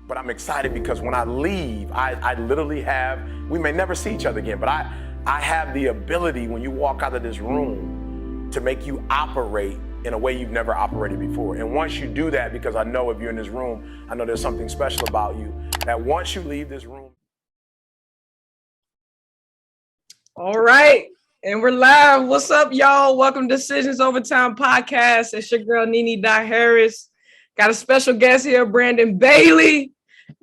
But I'm excited because when I leave, I literally have, we may never see each other again, but I have the ability when you walk out of this room to make you operate in a way you've never operated before. And once you do that, because I know if you're in this room, I know there's something special about you, that once you leave this room. All right. And we're live. What's up, y'all? Welcome to Decisions Overtime Podcast. It's your girl, Nene Dot Harris. Got a special guest here, Brandon Bailey.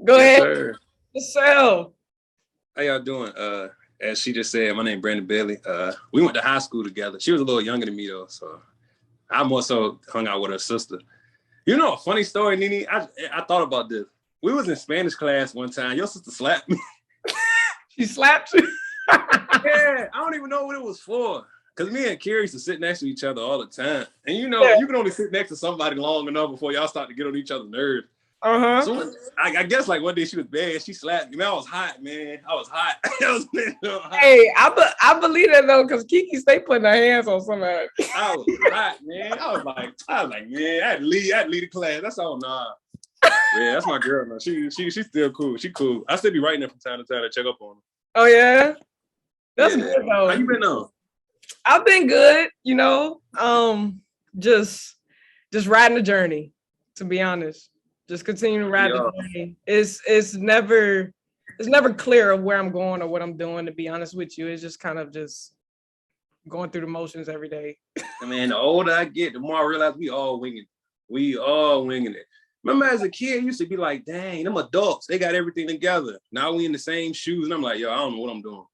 Go ahead. Sir. Yourself. How y'all doing? As she just said, my name is Brandon Bailey. We went to high school together. She was a little younger than me, though, so I more so hung out with her sister. You know, a funny story, Nene, I thought about this. We was in Spanish class one time. Your sister slapped me. She slapped you? Yeah, I don't even know what it was for. Because me and Carrie used to sit next to each other all the time. And you know, you can only sit next to somebody long enough before y'all start to get on each other's nerves. Uh-huh. So I guess like one day she was bad. She slapped me. Man, I was hot, man. I was hot. Hot. Hey, I believe that though, because Kiki stay putting her hands on somebody. I was hot, man. I was like, man, I had to lead the class. That's all. Nah. Yeah, that's my girl, man. She's still cool. She cool. I still be writing her from time to time to check up on her. Oh yeah? That's good though. How you been on? I've been good, you know. Just riding the journey, to be honest. Just continuing to ride the journey. It's never clear of where I'm going or what I'm doing, to be honest with you. It's just kind of just going through the motions every day. Man, the older I get, the more I realize we all winging it. Remember as a kid, I used to be like, dang, them adults, they got everything together. Now we in the same shoes, and I'm like, yo, I don't know what I'm doing.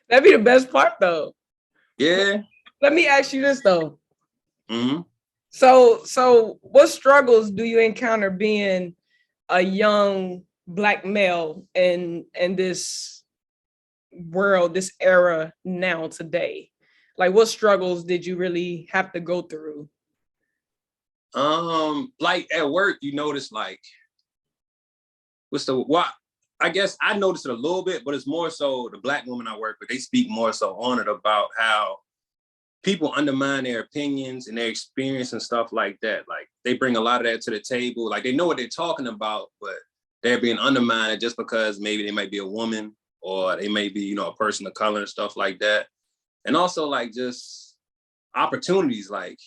That'd be the best part, though. Yeah. Let me ask you this, though. Mm-hmm. So what struggles do you encounter being a young Black male in this world, this era now today? Like, what struggles did you really have to go through? Like at work, you notice like, I guess I noticed it a little bit, but it's more so the Black women I work with, they speak more so on it about how people undermine their opinions and their experience and stuff like that. Like they bring a lot of that to the table. Like they know what they're talking about, but they're being undermined just because maybe they might be a woman or they may be, you know, a person of color and stuff like that. And also like just opportunities, like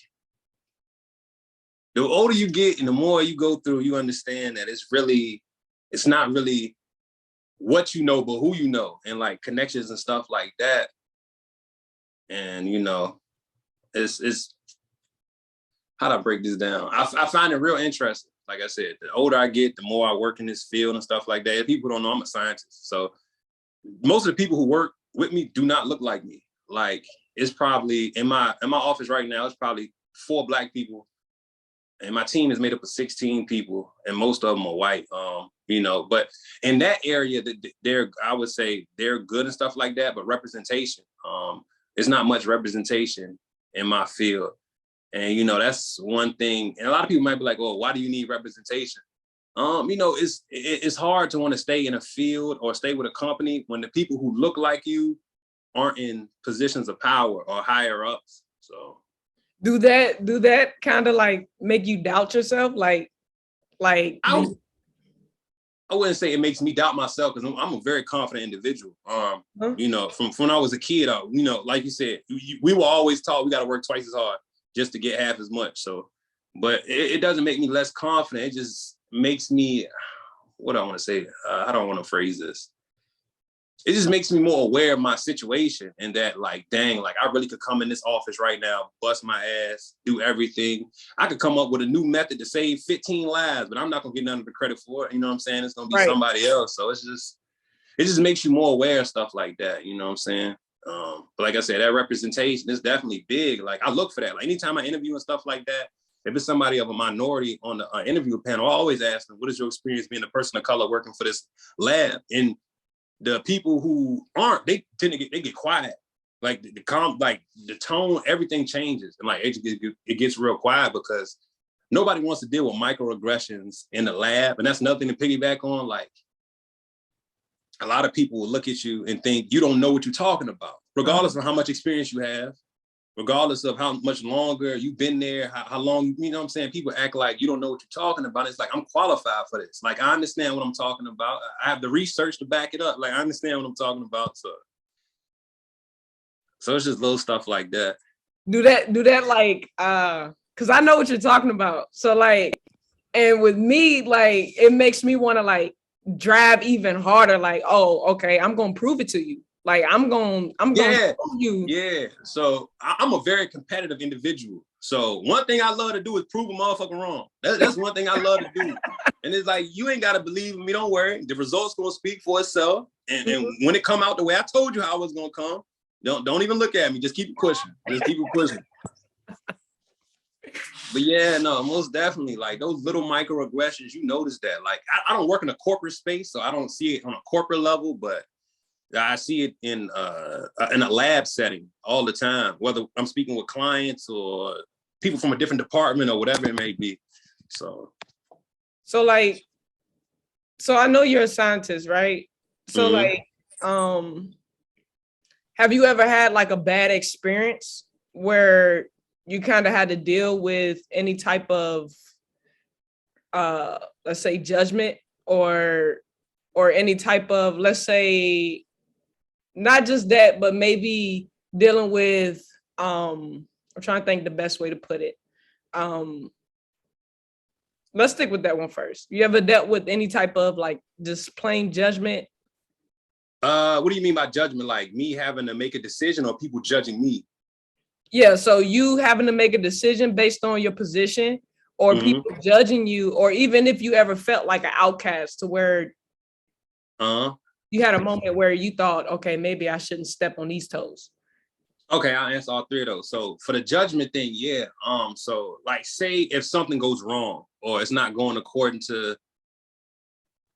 the older you get and the more you go through, you understand that it's not really what you know, but who you know, and like connections and stuff like that. And you know, it's how do I break this down? I find it real interesting. Like I said, the older I get, the more I work in this field and stuff like that. If people don't know, I'm a scientist. So most of the people who work with me do not look like me. Like it's probably in my office right now, it's probably 4 Black people. And my team is made up of 16 people, and most of them are white. You know, but in that area, I would say they're good and stuff like that. But representation, there's not much representation in my field, and you know that's one thing. And a lot of people might be like, "Oh, why do you need representation?" You know, it's hard to want to stay in a field or stay with a company when the people who look like you aren't in positions of power or higher ups. So. Do that kind of like make you doubt yourself? Like I wouldn't say it makes me doubt myself because I'm a very confident individual. You know, from when I was a kid, you know, like you said, we were always taught we got to work twice as hard just to get half as much. So, but it doesn't make me less confident. It just makes me, what do I want to say? I don't want to phrase this. It just makes me more aware of my situation and that like, dang, like I really could come in this office right now, bust my ass, do everything. I could come up with a new method to save 15 lives, but I'm not gonna get none of the credit for it. You know what I'm saying? It's gonna be somebody else. So it just makes you more aware of stuff like that. You know what I'm saying? But like I said, that representation is definitely big. Like I look for that. Like anytime I interview and stuff like that, if it's somebody of a minority on the interview panel, I always ask them, what is your experience being a person of color working for this lab? And the people who aren't, they tend to get quiet. Like the tone, everything changes. And like it gets real quiet because nobody wants to deal with microaggressions in the lab. And that's nothing to piggyback on. Like a lot of people will look at you and think you don't know what you're talking about, regardless of how much experience you have, regardless of how much longer you've been there, how long, you know what I'm saying? People act like you don't know what you're talking about. It's like, I'm qualified for this. Like, I understand what I'm talking about. I have the research to back it up. Like, I understand what I'm talking about. So it's just little stuff like that. Do that like, cause I know what you're talking about. So like, and with me, like, it makes me want to like drive even harder. Like, oh, okay, I'm gonna prove it to you. Like, I'm gonna show you. Yeah. So I'm a very competitive individual. So one thing I love to do is prove a motherfucker wrong. That's one thing I love to do. And it's like, you ain't gotta believe me. Don't worry. The results gonna speak for itself. And when it come out the way I told you how it was gonna come, don't even look at me. Just keep it pushing. Just keep it pushing. But yeah, no, most definitely, like those little microaggressions, you notice that. Like, I don't work in a corporate space, so I don't see it on a corporate level, but I see it in a lab setting all the time, whether I'm speaking with clients or people from a different department or whatever it may be. So I know you're a scientist, right? So like, have you ever had like a bad experience where you kind of had to deal with any type of, let's say, judgment or any type of, let's say, not just that, but maybe dealing with, I'm trying to think the best way to put it. Let's stick with that one first. You ever dealt with any type of like just plain judgment? What do you mean by judgment? Like me having to make a decision or people judging me? Yeah, so you having to make a decision based on your position or people judging you, or even if you ever felt like an outcast to where you had a moment where you thought, okay, maybe I shouldn't step on these toes. Okay, I'll answer all three of those. So for the judgment thing, yeah. So like, say if something goes wrong or it's not going according to,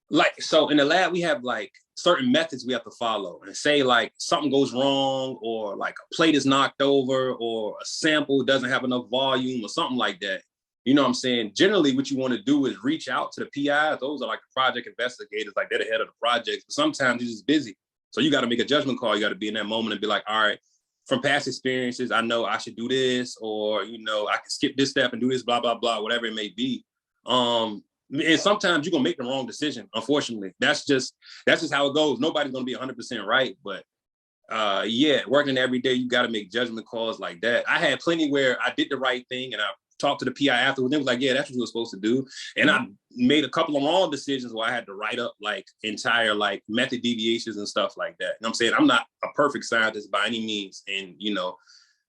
like, so in the lab, we have like certain methods we have to follow, and say like something goes wrong or like a plate is knocked over or a sample doesn't have enough volume or something like that. You know what I'm saying? Generally, what you want to do is reach out to the PIs. Those are like the project investigators, like they're the head of the project. But sometimes you're just busy. So you got to make a judgment call. You got to be in that moment and be like, all right, from past experiences, I know I should do this, or, you know, I can skip this step and do this, blah, blah, blah, whatever it may be. And sometimes you're gonna make the wrong decision, unfortunately. That's just how it goes. Nobody's gonna be 100% right, but yeah, working every day, you gotta make judgment calls like that. I had plenty where I did the right thing and I talked to the PI afterwards. They was like, yeah, that's what you were supposed to do. And I made a couple of wrong decisions where I had to write up like entire like method deviations and stuff like that. And I'm saying I'm not a perfect scientist by any means. And, you know,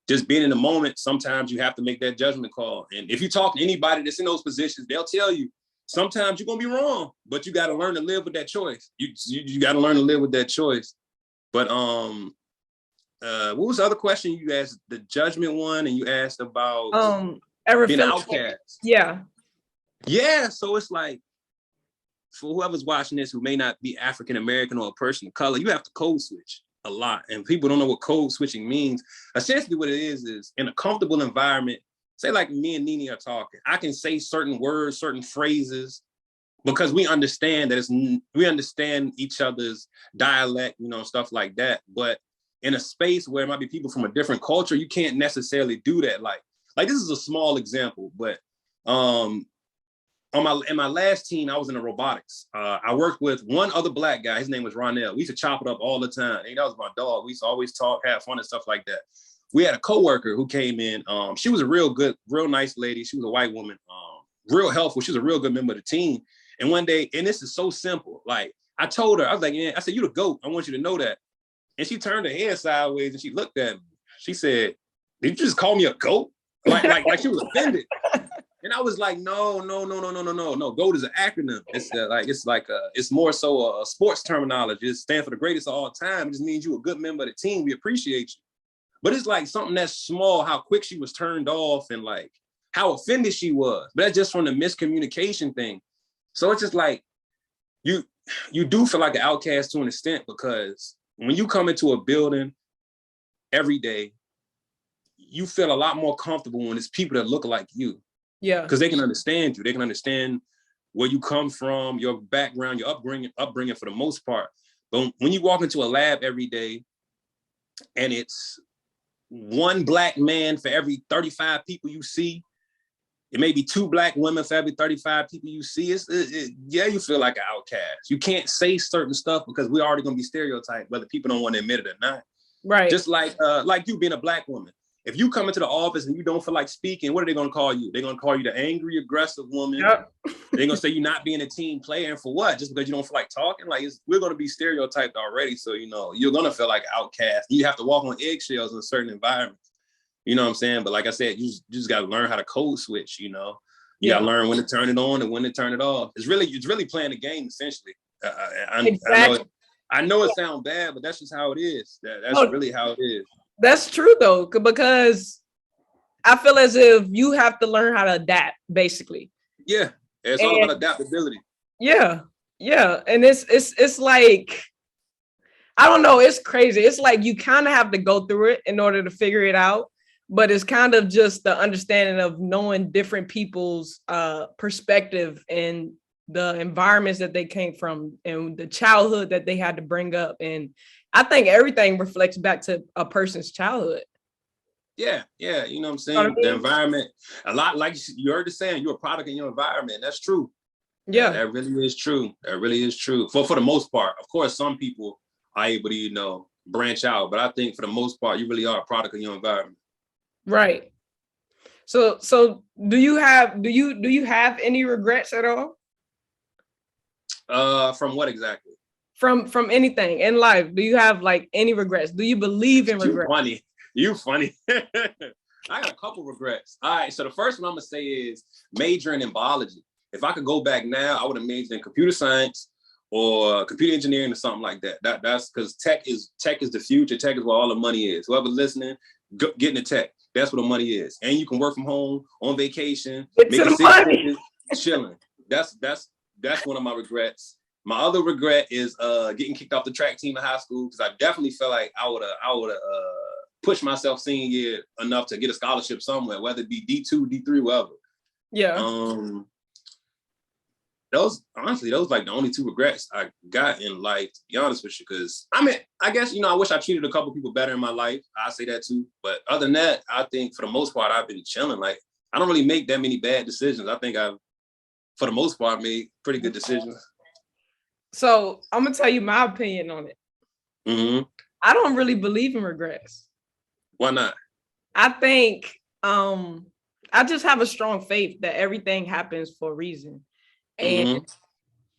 just being in the moment, sometimes you have to make that judgment call. And if you talk to anybody that's in those positions, they'll tell you, sometimes you're gonna be wrong, but you got to learn to live with that choice. You got to learn to live with that choice. But what was the other question you asked? The judgment one, and you asked about ever being an outcast. Yeah. So it's like, for whoever's watching this who may not be African American or a person of color, you have to code switch a lot, and people don't know what code switching means. Essentially, what it is in a comfortable environment. Say like me and Nene are talking, I can say certain words, certain phrases, because we understand that we understand each other's dialect, you know, stuff like that. But in a space where it might be people from a different culture, you can't necessarily do that. Like this is a small example, but in my last team, I was in the robotics. I worked with one other Black guy. His name was Ronell. We used to chop it up all the time. Hey, that was my dog. We used to always talk, have fun and stuff like that. We had a coworker who came in. She was a real nice lady. She was a white woman, real helpful. She was a real good member of the team. And one day, and this is so simple, like I told her, I was like, yeah, I said, you the GOAT. I want you to know that. And she turned her head sideways and she looked at me. She said, did you just call me a GOAT? Like she was offended. And I was like, no. GOAT is an acronym. It's more so a sports terminology. It stands for the greatest of all time. It just means you're a good member of the team. We appreciate you. But it's like something that's small, how quick she was turned off and like how offended she was. But that's just from the miscommunication thing. So it's just like, you do feel like an outcast to an extent, because when you come into a building every day, you feel a lot more comfortable when it's people that look like you. Yeah. Because they can understand you. They can understand where you come from, your background, your upbringing for the most part. But when you walk into a lab every day and it's one black man for every 35 people you see. It may be 2 black women for every 35 people you see. Yeah, you feel like an outcast. You can't say certain stuff because we're already going to be stereotyped, whether people don't want to admit it or not. Right. Just like you being a black woman. If you come into the office and you don't feel like speaking, what are they going to call you? They're going to call you the angry, aggressive woman. Yep. They're going to say you're not being a team player. And for what? Just because you don't feel like talking? Like, we're going to be stereotyped already. So, you're going to feel like an outcast. You have to walk on eggshells in certain environments. You know what I'm saying? But like I said, you just got to learn how to code switch, You got to learn when to turn it on and when to turn it off. It's really playing the game, essentially. Exactly. I know it sounds bad, but that's just how it is. That's really how it is. That's true, though, because I feel as if you have to learn how to adapt, basically. Yeah, it's all about adaptability. Yeah, and it's like, I don't know, it's crazy. It's like you kind of have to go through it in order to figure it out. But it's kind of just the understanding of knowing different people's perspective and the environments that they came from and the childhood that they had to bring up. And I think everything reflects back to a person's childhood. Yeah, you know what I'm saying? The environment, a lot, like you heard the saying, you're a product of your environment. That's true. Yeah. That really is true. That really is true. For the most part. Of course, some people are able to, branch out. But I think for the most part, you really are a product of your environment. Right. So do you have any regrets at all? From what exactly? From anything in life. Do you have like any regrets? Do you believe in regrets? You funny. I got a couple regrets. All right. So the first one I'm gonna say is majoring in biology. If I could go back now, I would have majored in computer science or computer engineering or something like that. That's because tech is the future. Tech is where all the money is. Whoever's listening, get into tech. That's where the money is. And you can work from home, on vacation, making $6 figures, chilling. That's one of my regrets. My other regret is getting kicked off the track team in high school, because I definitely felt like I would have pushed myself senior year enough to get a scholarship somewhere, whether it be D2, D3, whatever. Yeah. Those like the only 2 regrets I got in life, to be honest with you. Because I guess I wish I treated a couple people better in my life. I say that too. But other than that, I think for the most part I've been chilling. Like, I don't really make that many bad decisions. I think I've, for the most part, made pretty good decisions. So I'm gonna tell you my opinion on it. Mm-hmm. I don't really believe in regrets. Why not? I think I just have a strong faith that everything happens for a reason. And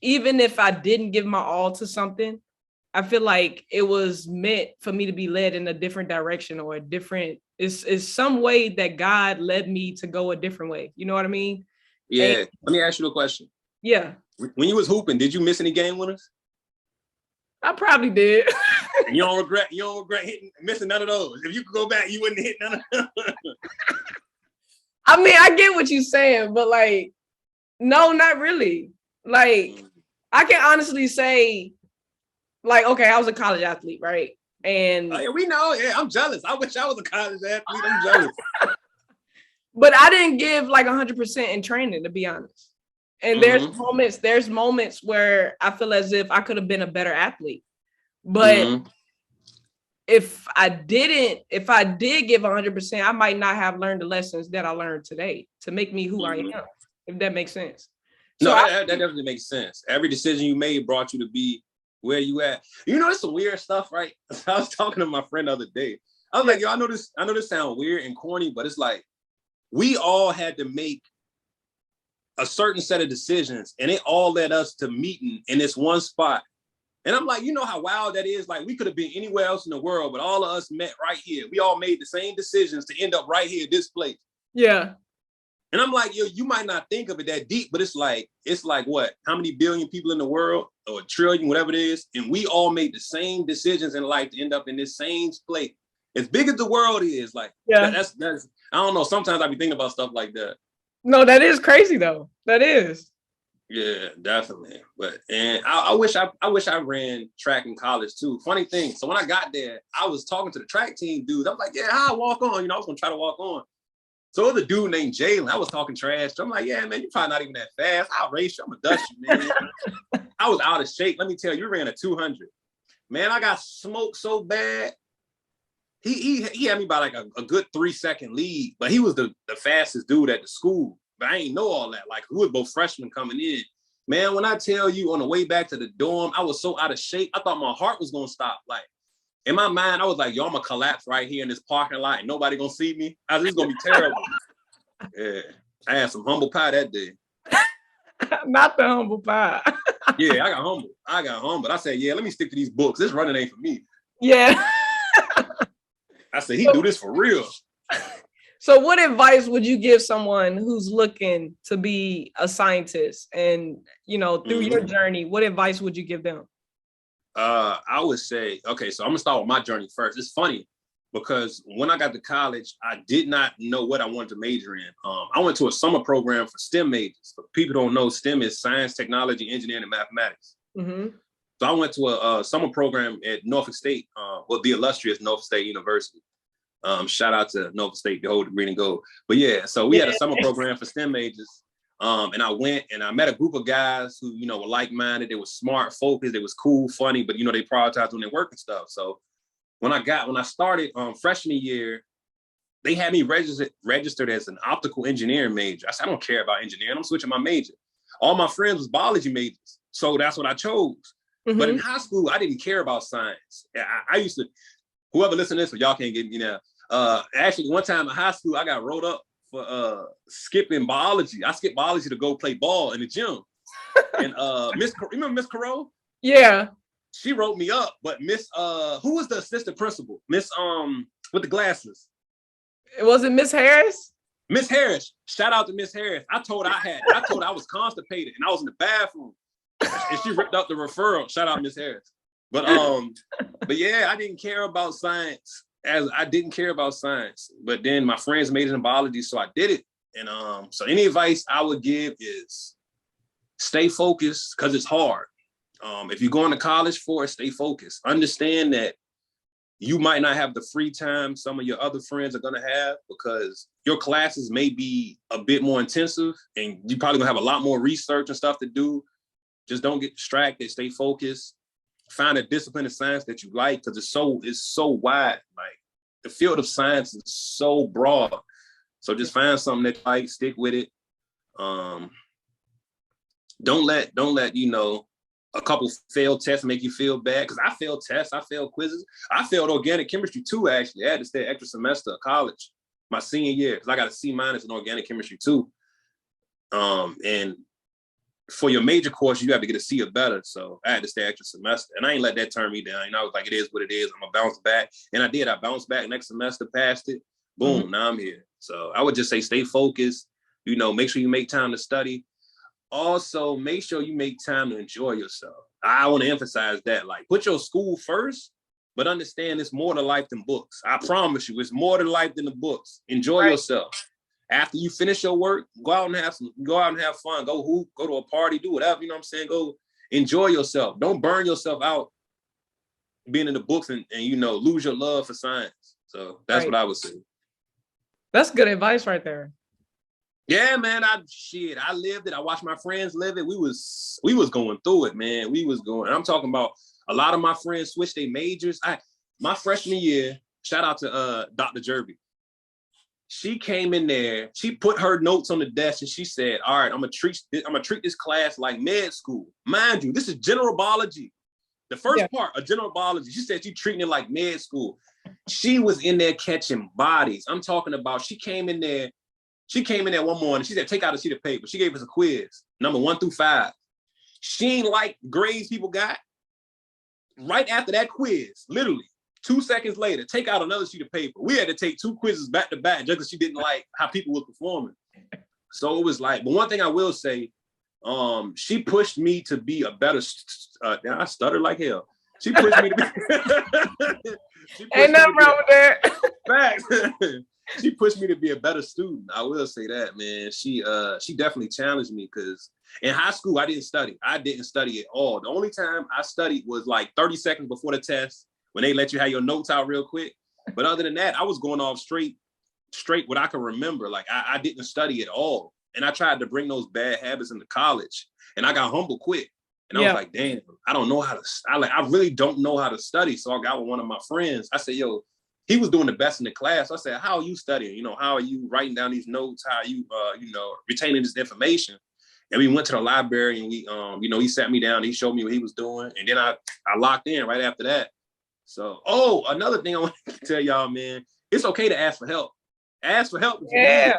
even if I didn't give my all to something, I feel like it was meant for me to be led in a different direction, or it's some way that God led me to go a different way. You know what I mean? Yeah. Let me ask you a question. Yeah. When you was hooping, did you miss any game winners? I probably did. And you don't regret missing none of those. If you could go back, you wouldn't hit none of them. I mean, I get what you're saying, but like, no, not really. Like, I can honestly say, like, okay, I was a college athlete, right? And yeah, we know. Yeah, I'm jealous. I wish I was a college athlete. I'm jealous. But I didn't give like 100% in training, to be honest. And there's moments where I feel as if I could have been a better athlete. But if I did give 100%, I might not have learned the lessons that I learned today to make me who I am, if that makes sense. So that definitely makes sense. Every decision you made brought you to be where you at. It's some weird stuff, right? I was talking to my friend the other day. I was like, yo, I know this sounds weird and corny, but it's like, we all had to make a certain set of decisions, and it all led us to meeting in this one spot. And I'm like, you know how wild that is? Like, we could have been anywhere else in the world, but all of us met right here. We all made the same decisions to end up right here, this place. Yeah. And I'm like, yo, you might not think of it that deep, but it's like what? How many billion people in the world, or a trillion, whatever it is? And we all made the same decisions in life to end up in this same place. As big as the world is, like, that's I don't know. Sometimes I be thinking about stuff like that. No, that is crazy though. That is. Yeah, definitely. But I wish I ran track in college too. Funny thing. So when I got there, I was talking to the track team dude. I'm like, yeah, I'll walk on. I was gonna try to walk on. So there's a dude named Jalen. I was talking trash. I'm like, yeah, man, you're probably not even that fast. I'll race you. I'm gonna dust you, man. I was out of shape. Let me tell you, you ran a 200. Man, I got smoked so bad. he had me by like a good 3-second lead, but he was the fastest dude at the school. But I ain't know all that. Like, we was both freshmen coming in. Man, when I tell you on the way back to the dorm, I was so out of shape. I thought my heart was gonna stop. Like, in my mind, I was like, yo, I'm gonna collapse right here in this parking lot and nobody gonna see me. I was, this is gonna be terrible. Yeah, I had some humble pie that day. Not the humble pie. Yeah, I got humbled. I said, yeah, let me stick to these books. This running ain't for me. Yeah. I said, he do this for real. So what advice would you give someone who's looking to be a scientist and, you know, through your journey, what advice would you give them? I would say, okay, so I'm gonna start with my journey first. It's funny because when I got to college, I did not know what I wanted to major in. I went to a summer program for STEM majors. But people don't know STEM is science, technology, engineering, and mathematics. So I went to a summer program at Norfolk State, the illustrious Norfolk State University. Shout out to Norfolk State, the whole green and gold. But yeah, so we had a summer program for STEM majors. And I went and I met a group of guys who, you know, were like-minded. They were smart, focused, they was cool, funny, but, you know, they prioritized on their work and stuff. So when I started freshman year, they had me registered as an optical engineering major. I said, I don't care about engineering. I'm switching my major. All my friends was biology majors. So that's what I chose. But in high school, I didn't care about science. I used to, whoever listen to this, but y'all can't get me now. Actually, one time in high school, I got rolled up for skipping biology. I skipped biology to go play ball in the gym. And remember Miss Carroll? Yeah. She wrote me up, but Miss who was the assistant principal? Miss with the glasses. It wasn't Miss Harris? Miss Harris. Shout out to Miss Harris. I told I was constipated and I was in the bathroom. And she ripped up the referral. Shout out Miss Harris. But yeah, I didn't care about science. But then my friends made it in biology, so I did it. And so any advice I would give is stay focused because it's hard. If you're going to college for it, stay focused. Understand that you might not have the free time some of your other friends are going to have because your classes may be a bit more intensive and you're probably going to have a lot more research and stuff to do. Just don't get distracted. Stay focused. Find a discipline of science that you like because it's so wide. Like the field of science is so broad. So just find something that you like, stick with it. Don't let you know a couple failed tests make you feel bad. Because I failed tests, I failed quizzes. I failed organic chemistry too, actually. I had to stay an extra semester of college my senior year because I got a C- in organic chemistry too. And for your major course, you have to get a C or better. So I had to stay extra semester. And I ain't let that turn me down. You know, I was like, it is what it is. I'm gonna bounce back. And I did. I bounced back next semester, passed it. Boom, now I'm here. So I would just say stay focused. You know, make sure you make time to study. Also, make sure you make time to enjoy yourself. I want to emphasize that. Like, put your school first, but understand it's more to life than books. I promise you, it's more to life than the books. Enjoy yourself. After you finish your work, go out and have fun. Go hoop, go to a party, do whatever, you know what I'm saying? Go enjoy yourself. Don't burn yourself out being in the books and you know, lose your love for science. So that's what I would say. That's good advice right there. Yeah, man, I lived it. I watched my friends live it. We was going through it, man. I'm talking about a lot of my friends switched their majors. My freshman year, shout out to Dr. Jerby. She came in there, she put her notes on the desk and she said, all right, I'm gonna treat this class like med school. Mind you, this is general biology. The first part of general biology, she said she's treating it like med school. She was in there catching bodies. I'm talking about she came in there one morning. She said, take out a sheet of paper. She gave us a quiz, number 1 through 5. She ain't like grades people got. Right after that quiz, literally 2 seconds later, take out another sheet of paper. We had to take 2 quizzes back to back just because she didn't like how people were performing. So it was like, but one thing I will say, she pushed me to be a better, I stuttered like hell. She pushed me to be. Ain't nothing wrong with that. Facts. She pushed me to be a better student. I will say that, man. She definitely challenged me because in high school, I didn't study. I didn't study at all. The only time I studied was like 30 seconds before the test when they let you have your notes out real quick. But other than that, I was going off straight what I can remember. Like I didn't study at all. And I tried to bring those bad habits into college and I got humble quick. And I was like, damn, I don't know how to, I really don't know how to study. So I got with one of my friends. I said, yo, he was doing the best in the class. So I said, how are you studying? You know, how are you writing down these notes? How are you, you know, retaining this information? And we went to the library and we, you know, he sat me down, and he showed me what he was doing. And then I locked in right after that. So, another thing I want to tell y'all, man, it's okay to ask for help. Ask for help if you need it.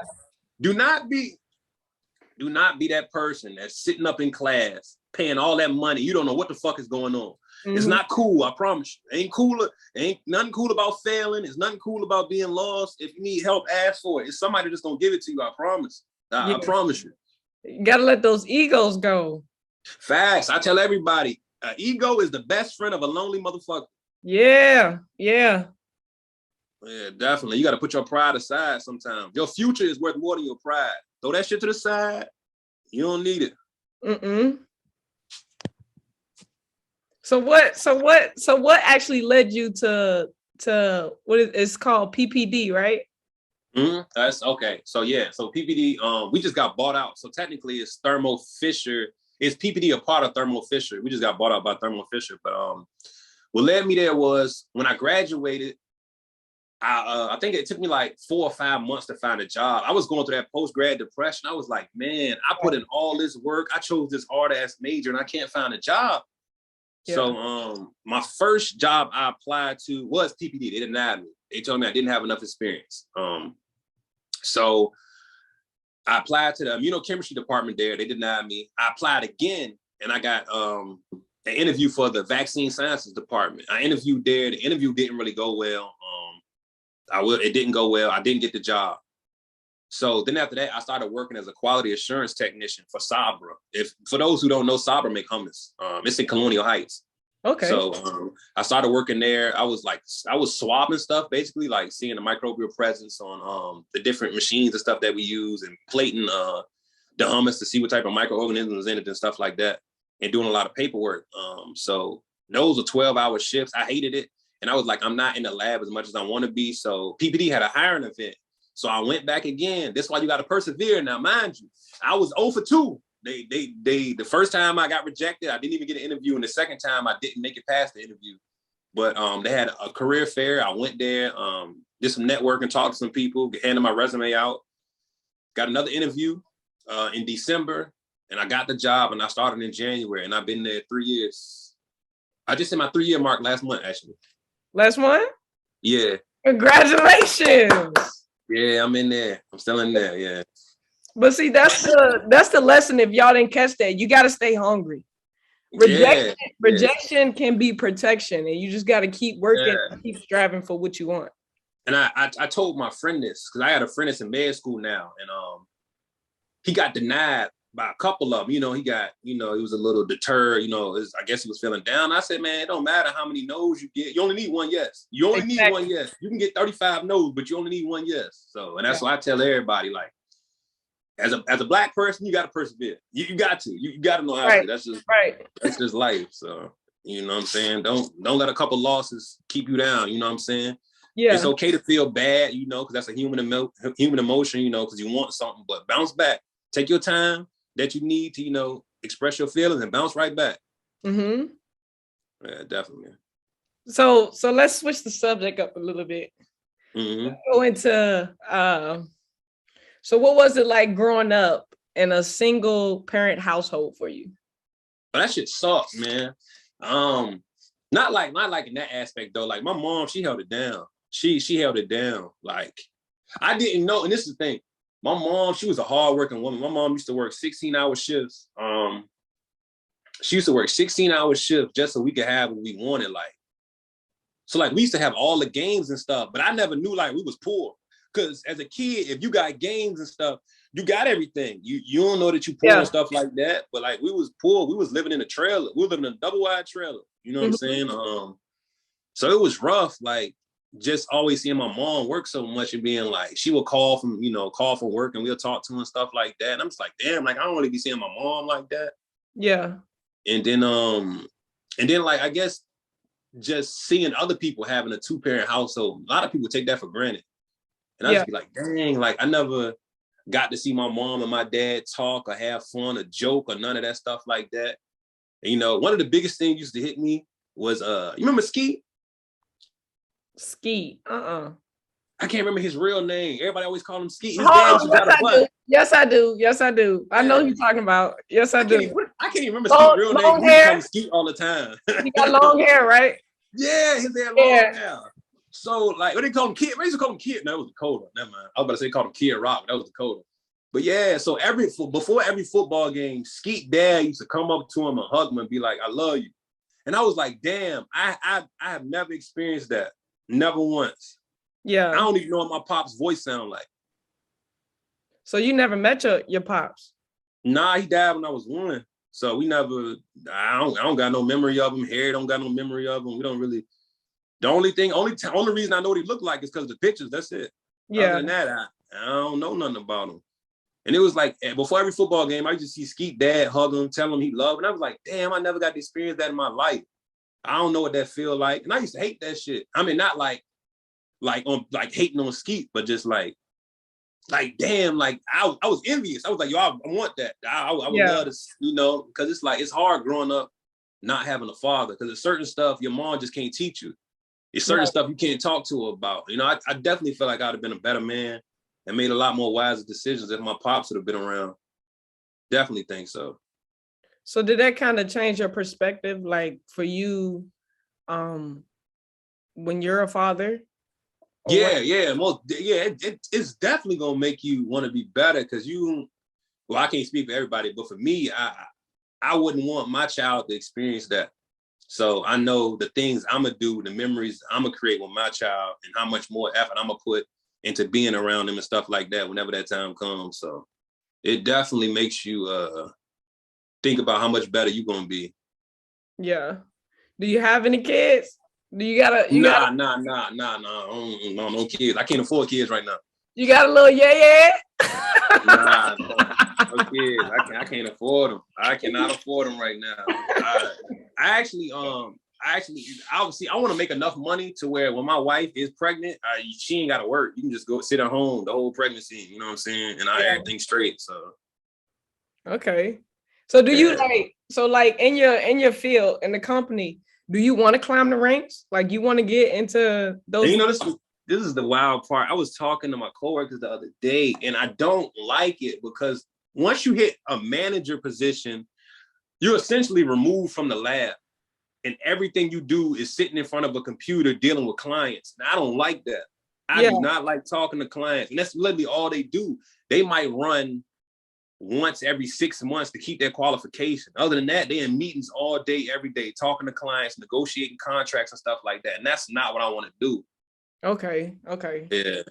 Do not be that person that's sitting up in class, paying all that money. You don't know what the fuck is going on. Mm-hmm. It's not cool, I promise you. Ain't nothing cool about failing. It's nothing cool about being lost. If you need help, ask for it. It's somebody just gonna give it to you, I promise. I promise you. You gotta let those egos go. Facts. I tell everybody, ego is the best friend of a lonely motherfucker. Yeah, definitely. You got to put your pride aside sometimes. Your future is worth more than your pride. Throw that shit to the side. You don't need it. So what actually led you to what it's called PPD, right? That's okay. So PPD, we just got bought out. So technically it's Thermo Fisher. Is PPD a part of Thermo Fisher? We just got bought out by Thermo Fisher. But what led me there was when I graduated, I think it took me like 4 or 5 months to find a job. I was going through that post-grad depression. I was like, man, I put in all this work. I chose this hard-ass major and I can't find a job. Yeah. So my first job I applied to was PPD. They didn't have me. They told me I didn't have enough experience. So I applied to the immunochemistry department there. They didn't have me. I applied again and I got an interview for the vaccine sciences department. I interviewed there. The interview didn't really go well. It didn't go well. I didn't get the job. So then after that, I started working as a quality assurance technician for Sabra. For those who don't know, Sabra make hummus. It's in Colonial Heights. Okay. So I started working there. I was swabbing stuff, basically like seeing the microbial presence on the different machines and stuff that we use and plating the hummus to see what type of microorganisms in it and stuff like that, and doing a lot of paperwork. So those were 12-hour shifts. I hated it. And I was like, I'm not in the lab as much as I want to be. So PPD had a hiring event. So I went back again. That's why you got to persevere. Now, mind you, I was 0 for 2. The first time I got rejected, I didn't even get an interview. And the second time I didn't make it past the interview. But they had a career fair. I went there, did some networking, talked to some people, handed my resume out, got another interview in December. And I got the job and I started in January and I've been there 3 years. I just hit my 3-year mark last month, actually. Last one? Yeah. Congratulations. Yeah, I'm in there. I'm still in there. Yeah. But see, that's the lesson. If y'all didn't catch that, you got to stay hungry. Rejection can be protection, and you just got to keep working, and keep striving for what you want. And I told my friend this because I had a friend that's in med school now, and he got denied by a couple of them. He was a little deterred. I guess he was feeling down. I said, man, it don't matter how many no's you get. You only need one yes. You only need one yes. You can get 35 no's, but you only need one yes. So, and that's why I tell everybody, like, as a Black person, you got to persevere. You got to. You got to know how to. That's just life. So, you know what I'm saying? Don't let a couple losses keep you down. You know what I'm saying? Yeah. It's okay to feel bad, because that's a human emotion, because you want something, but bounce back. Take your time that you need to, express your feelings and bounce right back. Mm-hmm. Yeah, definitely. So let's switch the subject up a little bit. Mm-hmm. Let's go into, so what was it like growing up in a single parent household for you? But that shit sucked, man. Not like in that aspect though. Like my mom, she held it down. She held it down. Like I didn't know, and this is the thing. My mom, she was a hardworking woman. My mom used to work 16-hour shifts. She used to work 16-hour shifts just so we could have what we wanted. So we used to have all the games and stuff, but I never knew we was poor. Because as a kid, if you got games and stuff, you got everything. You don't know that you poor and stuff like that. But we was poor. We was living in a trailer. We were living in a double-wide trailer. You know what I'm saying? So it was rough. Just always seeing my mom work so much and being she would call from work and we'll talk to her and stuff like that. And I'm just like, damn, I don't really be seeing my mom like that. Yeah. And then I guess just seeing other people having a 2-parent household, a lot of people take that for granted. And I just be like, dang, I never got to see my mom and my dad talk or have fun or joke or none of that stuff like that. And, one of the biggest things used to hit me was, you remember Ski? Skeet. I can't remember his real name. Everybody always call him Skeet. His dad Oh, used to drive a bus. yes, I do. Yes, I do. I know who you're talking about. Yes, I do. I can't even remember Skeet's real name. We call him Skeet all the time. He got long hair, right? Yeah, his had long hair. So, like, what they call him Kid? They used to call him Kid. No, it was Dakota. Never mind. I was about to say call him Kid Rock, but that was Dakota. But yeah, so before every football game, Skeet dad used to come up to him and hug him and be like, "I love you." And I was like, "Damn, I have never experienced that. Never once." Yeah. I don't even know what my pop's voice sound like. So you never met your pops? Nah, he died when I was 1. So we never. I don't got no memory of him. Harry don't got no memory of him. We don't really. The only reason I know what he looked like is because of the pictures. That's it. Yeah. Other than that, I don't know nothing about him. And it was like before every football game, I used to see Skeet dad hug him, tell him he loved him. And I was like, damn, I never got to experience that in my life. I don't know what that feel like. And I used to hate that shit. I mean, not like hating on Skeet, but just like damn, like I was envious. I was like, yo, I want that. I would love to, because it's like it's hard growing up not having a father, because there's certain stuff your mom just can't teach you. It's certain stuff you can't talk to her about. I definitely feel like I'd have been a better man and made a lot more wiser decisions if my pops would have been around. Definitely think so. So did that kind of change your perspective, like for you, when you're a father? It's definitely gonna make you want to be better, because I can't speak for everybody, but for me, I wouldn't want my child to experience that. So I know the things I'm gonna do, the memories I'm gonna create with my child, and how much more effort I'm gonna put into being around them and stuff like that whenever that time comes. So it definitely makes you think about how much better you're gonna be. Yeah. Do you have any kids? Do you gotta? Nah. No kids. I can't afford kids right now. You got a little Nah, no kids. I can't afford them. I cannot afford them right now. I actually, obviously, I want to make enough money to where when my wife is pregnant, she ain't got to work. You can just go sit at home the whole pregnancy. You know what I'm saying? And everything straight. So. Okay. So do you like in your field, in the company, do you want to climb the ranks? Like you want to get into those? And this is the wild part. I was talking to my coworkers the other day, and I don't like it because once you hit a manager position, you're essentially removed from the lab, and everything you do is sitting in front of a computer dealing with clients. And I don't like that. I do not like talking to clients, and that's literally all they do. They might run once every 6 months to keep their qualification. Other than that, they're in meetings all day, every day, talking to clients, negotiating contracts and stuff like that. And that's not what I want to do. Okay. Yeah.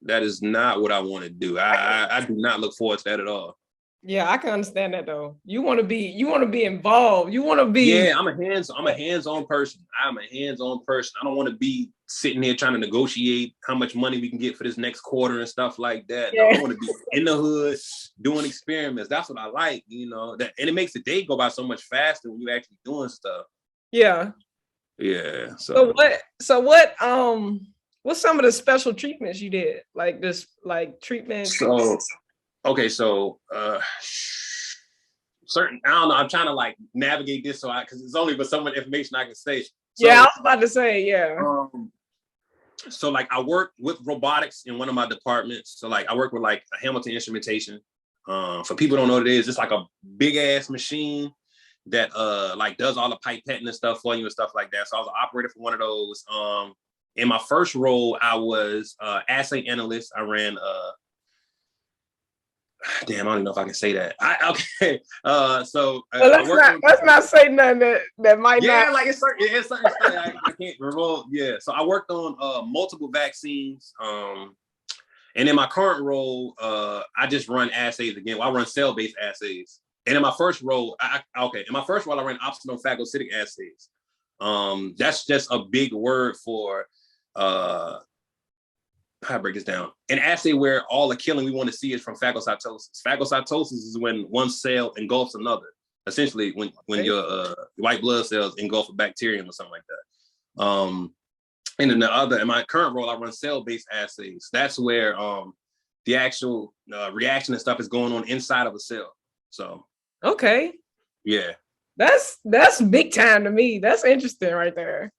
That is not what I want to do. I do not look forward to that at all. Yeah, I can understand that though. You want to be involved. You want to be. Yeah, I'm a hands-on person. I'm a hands-on person. I don't want to be sitting here trying to negotiate how much money we can get for this next quarter and stuff like that. No, I want to be in the hood doing experiments. That's what I like, and it makes the day go by so much faster when you're actually doing stuff. Yeah. Yeah. What's some of the special treatments you did? Like this, like treatments? Certain, I don't know, I'm trying to like navigate this because it's only but so much information I can say. So, I was about to say, so like I work with robotics in one of my departments. So like I work with like a Hamilton instrumentation. For people who don't know what it is, it's like a big ass machine that like does all the pipetting and stuff for you and stuff like that. So I was an operator for one of those. In my first role, I was assay analyst. I ran damn, I don't even know if I can say that. Let's not say nothing that might not. Yeah, like it's certain stuff I can't revolt. Yeah, so I worked on multiple vaccines. And in my current role, I just run assays again. Well, I run cell-based assays. And in my first role, I ran optional phagocytic assays. That's just a big word for how to break this down. An assay where all the killing we want to see is from phagocytosis. Phagocytosis is when one cell engulfs another. Essentially, when your white blood cells engulf a bacterium or something like that. And in my current role, I run cell-based assays. That's where the actual reaction and stuff is going on inside of a cell. So okay, yeah, that's big time to me. That's interesting right there.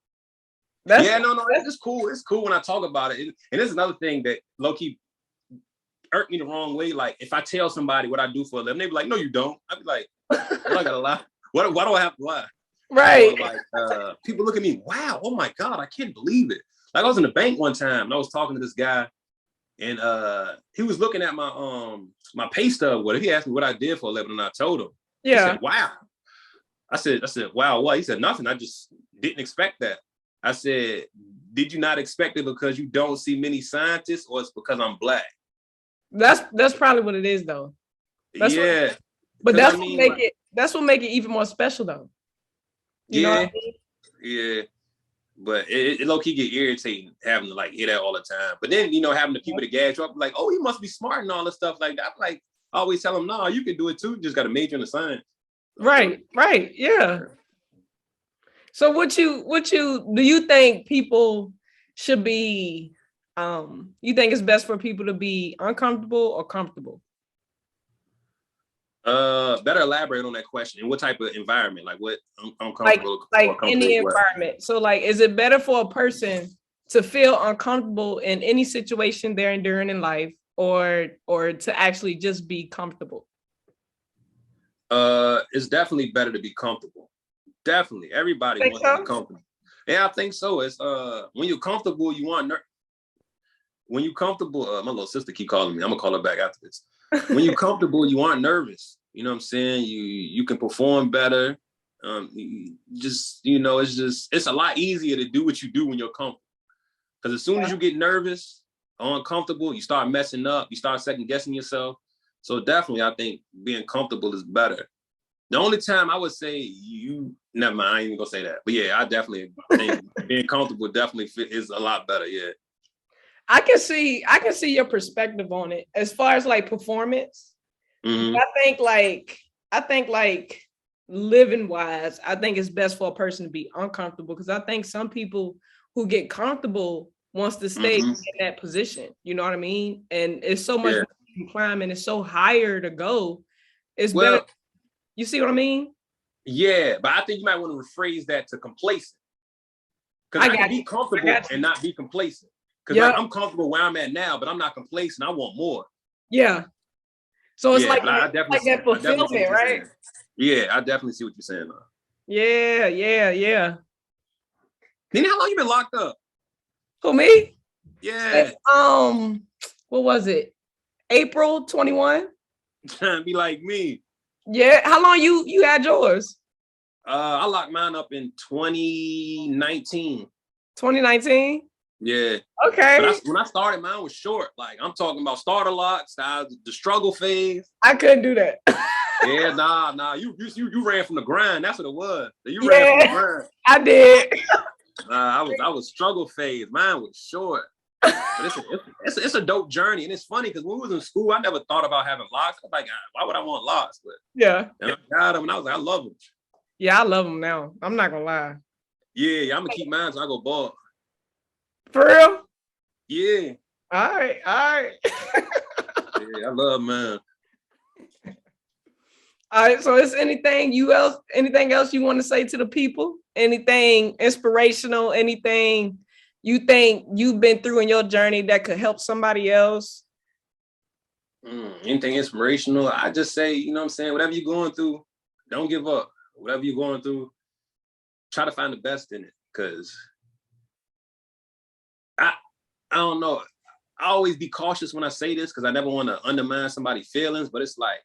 No, it's cool. It's cool when I talk about it. And it's another thing that low-key irked me the wrong way. Like if I tell somebody what I do for a living, they be like, no, you don't. I'd be like, I gotta lie. Why do I have to lie? Right. Like people look at me, wow, oh my God, I can't believe it. Like I was in the bank one time and I was talking to this guy and he was looking at my my pay stub. He asked me what I did for a living and I told him. Yeah. He said, wow. I said, wow, what? He said, nothing. I just didn't expect that. I said, did you not expect it because you don't see many scientists or it's because I'm Black? That's probably what it is though. That's what make it even more special though. You know what I mean? Yeah. But it low-key get irritating having to like hear that all the time. But then, having the people to gas you up, like, oh, you must be smart and all this stuff like that. I'm like, I always tell them, no, you can do it too. You just got to major in the science. Right, yeah. So what do you think people should be, you think it's best for people to be uncomfortable or comfortable? Better elaborate on that question. And what type of environment? Like what uncomfortable? Like any environment. So like, is it better for a person to feel uncomfortable in any situation they're enduring in life or to actually just be comfortable? It's definitely better to be comfortable. Definitely. Everybody wants to be comfortable. Yeah, I think so. It's when you're comfortable, you want when you're comfortable, my little sister keep calling me. I'm gonna call her back after this. When you're comfortable, you aren't nervous. You know what I'm saying? You can perform better. It's a lot easier to do what you do when you're comfortable. Because as soon as you get nervous or uncomfortable, you start messing up, you start second guessing yourself. So definitely, I think being comfortable is better. The only time I would say never mind, I ain't even gonna say that. But yeah, I definitely think being comfortable definitely is a lot better. Yeah. I can see your perspective on it as far as like performance. Mm-hmm. I think like living wise, I think it's best for a person to be uncomfortable because I think some people who get comfortable wants to stay in that position. You know what I mean? And it's so much climbing, it's so higher to go. It's better. You see what I mean? Yeah, but I think you might want to rephrase that to complacent. Because I can be comfortable and not be complacent. Because I'm comfortable where I'm at now, but I'm not complacent. I want more. Yeah. So it's like that fulfillment, right? Yeah, I definitely see what you're saying. Yeah. Nina, how long you been locked up? Who, me? Yeah. What was it? April 21? Trying to be like me. Yeah. How long you had yours? I locked mine up in 2019. 2019? Yeah. Okay. But when I started, mine was short. Like I'm talking about starter locks, the struggle phase. I couldn't do that. Yeah, nah. You ran from the grind. That's what it was. You ran from the grind. I did. I was struggle phase. Mine was short. But it's a dope journey, and it's funny because when we was in school, I never thought about having locks. I was like, why would I want locks? But yeah, and I got them, and I was like, I love them. Yeah, I love them now. I'm not gonna lie. Yeah, I'm gonna keep mine so I go bald. For real? Yeah. All right. Yeah, I love mine. All right. So, is anything else you want to say to the people? Anything inspirational? Anything you think you've been through in your journey that could help somebody else? Anything inspirational? I just say, you know what I'm saying? Whatever you're going through, don't give up. Whatever you're going through, try to find the best in it. Because I don't know. I always be cautious when I say this because I never want to undermine somebody's feelings, but it's like,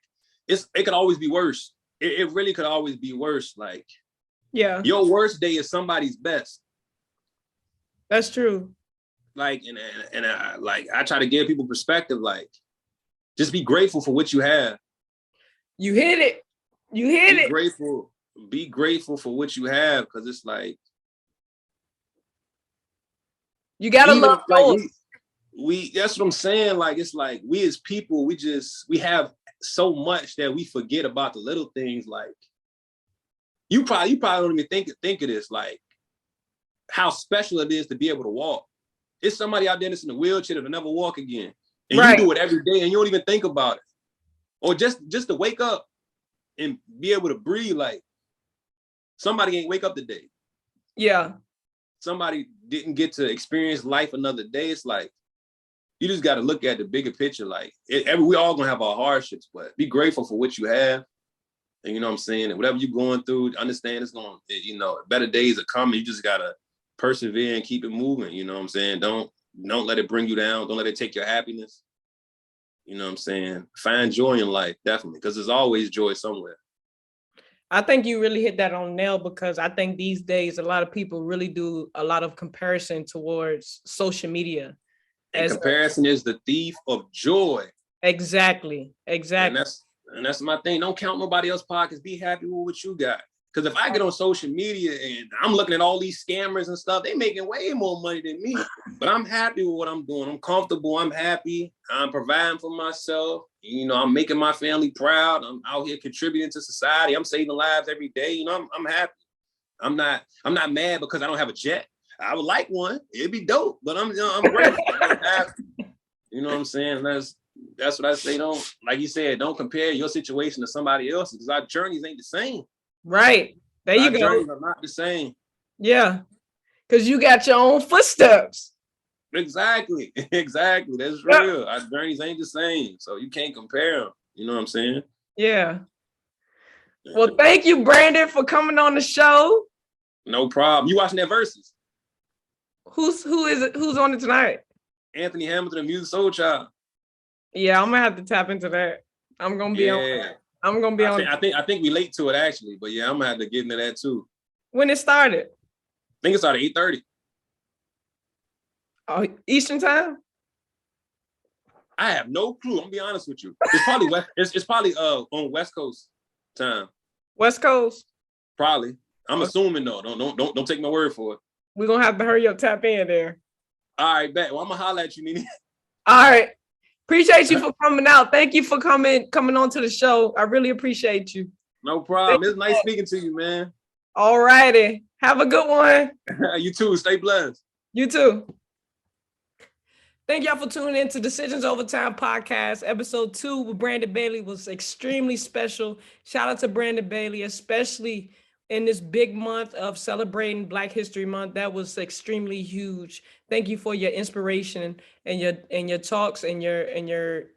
it could always be worse. It really could always be worse. Like, yeah, your worst day is somebody's best. That's true. Like, and I try to give people perspective. Like, just be grateful for what you have. You hit it. Be grateful for what you have, because it's like you gotta love like we that's what I'm saying. Like, it's like we as people, we have so much that we forget about the little things. Like, you probably don't even think of this, like how special it is to be able to walk. It's somebody out there that's in a wheelchair that'll never walk again. And you do it every day and you don't even think about it. Or just to wake up and be able to breathe, like somebody ain't wake up today. Yeah. somebody didn't get to experience life another day, it's like, you just got to look at the bigger picture. Like we all gonna have our hardships, but be grateful for what you have. And you know what I'm saying? And whatever you're going through, understand it's going, better days are coming. You just gotta persevere and keep it moving. You know what I'm saying? Don't let it bring you down. Don't let it take your happiness. You know what I'm saying? Find joy in life, definitely, because there's always joy somewhere. I think you really hit that on the nail, because I think these days a lot of people really do a lot of comparison towards social media. And comparison is the thief of joy. Exactly. And that's my thing. Don't count nobody else's pockets. Be happy with what you got. Because if I get on social media and I'm looking at all these scammers and stuff, they making way more money than me. But I'm happy with what I'm doing. I'm comfortable. I'm happy. I'm providing for myself. I'm making my family proud. I'm out here contributing to society. I'm saving lives every day. I'm happy. I'm not mad because I don't have a jet. I would like one. It'd be dope, but I'm grateful. I'm happy. You know what I'm saying? That's what I say. Don't, like you said, don't compare your situation to somebody else's, because our journeys ain't the same. Right. There you go. Our journeys are not the same. Yeah. Because you got your own footsteps. Exactly. That's real. Our journeys ain't the same. So you can't compare them. You know what I'm saying? Yeah. Well, thank you, Brandon, for coming on the show. No problem. You watching that Versus? Who is it? Who's on it tonight? Anthony Hamilton and Music Soul Child. Yeah, I'm gonna have to tap into that. I'm gonna be on. I'm gonna be on. I think we late to it actually, but yeah, I'm gonna have to get into that too. When it started? I think it started 8:30. Oh, Eastern time? I have no clue. I'm gonna be honest with you. It's probably it's probably on West Coast time. West Coast? Probably. I'm assuming though. Don't take my word for it. We're gonna have to hurry up, tap in there. All right, bet. Well, I'm gonna holler at you, Nene. All right. Appreciate you for coming out. Thank you for coming on to the show. I really appreciate you. No problem. It's nice speaking to you, man. All righty. Have a good one. You too. Stay blessed. You too. Thank y'all for tuning in to Decisions Over Time podcast. Episode 2 with Brandon Bailey was extremely special. Shout out to Brandon Bailey, especially in this big month of celebrating Black History Month. That was extremely huge. Thank you for your inspiration and your talks and your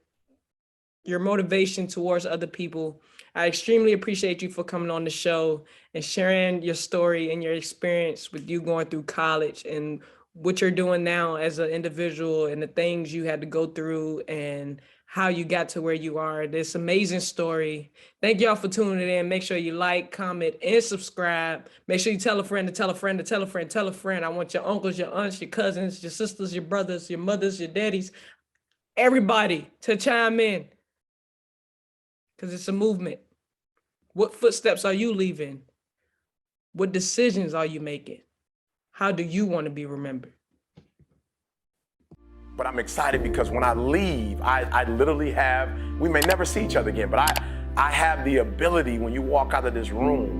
motivation towards other people. I extremely appreciate you for coming on the show and sharing your story and your experience with you going through college and what you're doing now as an individual and the things you had to go through and how you got to where you are. This amazing story. Thank y'all for tuning in. Make sure you like, comment, and subscribe. Make sure you tell a friend to tell a friend to tell a friend, tell a friend. I want your uncles, your aunts, your cousins, your sisters, your brothers, your mothers, your daddies, everybody to chime in, because it's a movement. What footsteps are you leaving? What decisions are you making? How do you want to be remembered? But I'm excited because when I leave, I literally have, we may never see each other again, but I have the ability when you walk out of this room